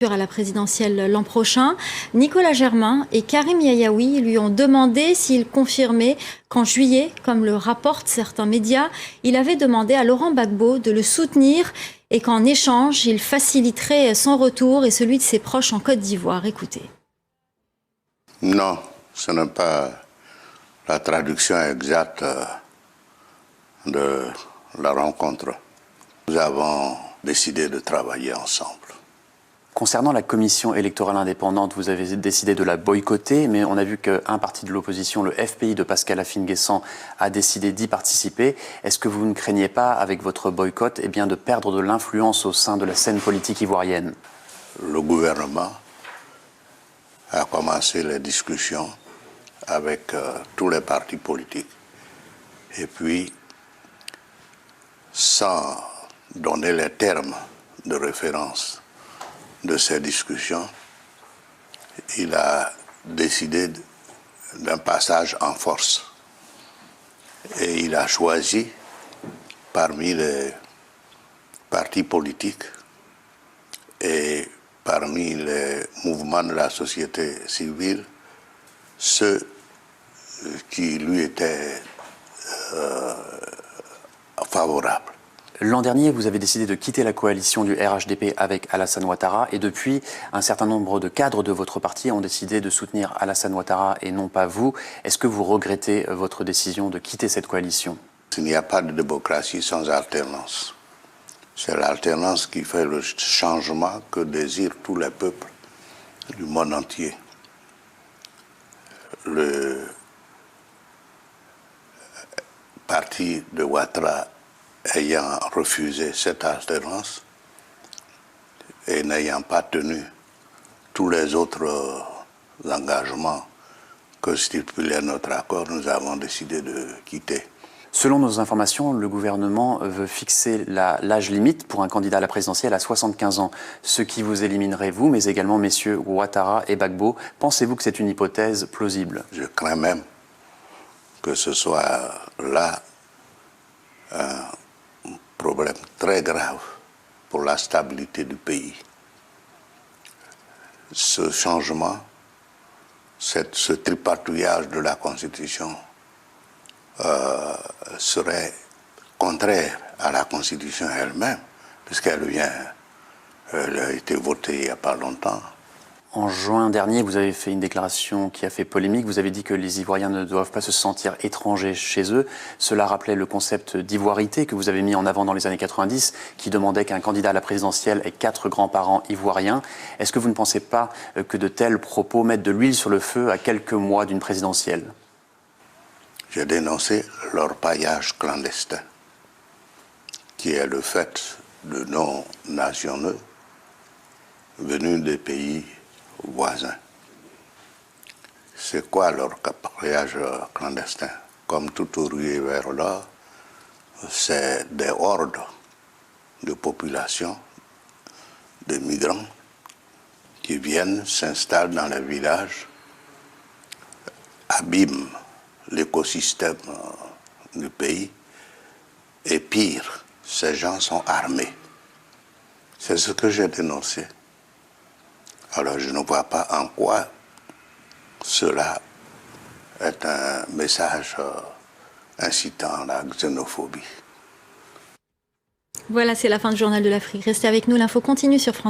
à la présidentielle l'an prochain. Nicolas Germain et Karim Yayaoui lui ont demandé s'il confirmait qu'en juillet, comme le rapportent certains médias, il avait demandé à Laurent Gbagbo de le soutenir et qu'en échange, il faciliterait son retour et celui de ses proches en Côte d'Ivoire. Écoutez. Non, ce n'est pas la traduction exacte de la rencontre. Nous avons décidé de travailler ensemble. Concernant la commission électorale indépendante, vous avez décidé de la boycotter, mais on a vu qu'un parti de l'opposition, le FPI de Pascal Afine-Guessant, a décidé d'y participer. Est-ce que vous ne craignez pas, avec votre boycott, de perdre de l'influence au sein de la scène politique ivoirienne? Le gouvernement a commencé les discussions avec tous les partis politiques. Et puis, sans donner les termes de référence de ces discussions, il a décidé d'un passage en force. Et il a choisi, parmi les partis politiques et parmi les mouvements de la société civile, ceux qui lui étaient favorables. L'an dernier, vous avez décidé de quitter la coalition du RHDP avec Alassane Ouattara et depuis, un certain nombre de cadres de votre parti ont décidé de soutenir Alassane Ouattara et non pas vous. Est-ce que vous regrettez votre décision de quitter cette coalition? Il n'y a pas de démocratie sans alternance. C'est l'alternance qui fait le changement que désirent tous les peuples du monde entier. Le parti de Ouattara ayant refusé cette alternance et n'ayant pas tenu tous les autres engagements que stipulait notre accord, nous avons décidé de quitter. Selon nos informations, le gouvernement veut fixer l'âge limite pour un candidat à la présidentielle à 75 ans, ce qui vous éliminerait vous, mais également messieurs Ouattara et Gbagbo. Pensez-vous que c'est une hypothèse plausible? Je crains même que ce soit là un problème très grave pour la stabilité du pays. Ce changement, ce tripatouillage de la Constitution serait contraire à la Constitution elle-même, puisqu'elle a été votée il n'y a pas longtemps. En juin dernier, vous avez fait une déclaration qui a fait polémique. Vous avez dit que les Ivoiriens ne doivent pas se sentir étrangers chez eux. Cela rappelait le concept d'ivoirité que vous avez mis en avant dans les années 90, qui demandait qu'un candidat à la présidentielle ait 4 grands-parents ivoiriens. Est-ce que vous ne pensez pas que de tels propos mettent de l'huile sur le feu à quelques mois d'une présidentielle? J'ai dénoncé l'orpaillage clandestin, qui est le fait de non-nationaux venus des pays voisins. C'est quoi l'orpaillage clandestin? Comme tout ruée vers l'or, c'est des hordes de population, de migrants, qui viennent, s'installent dans les villages, abîment l'écosystème du pays, et pire, ces gens sont armés. C'est ce que j'ai dénoncé. Alors je ne vois pas en quoi cela est un message incitant à la xénophobie. Voilà, c'est la fin du Journal de l'Afrique. Restez avec nous, l'info continue sur France.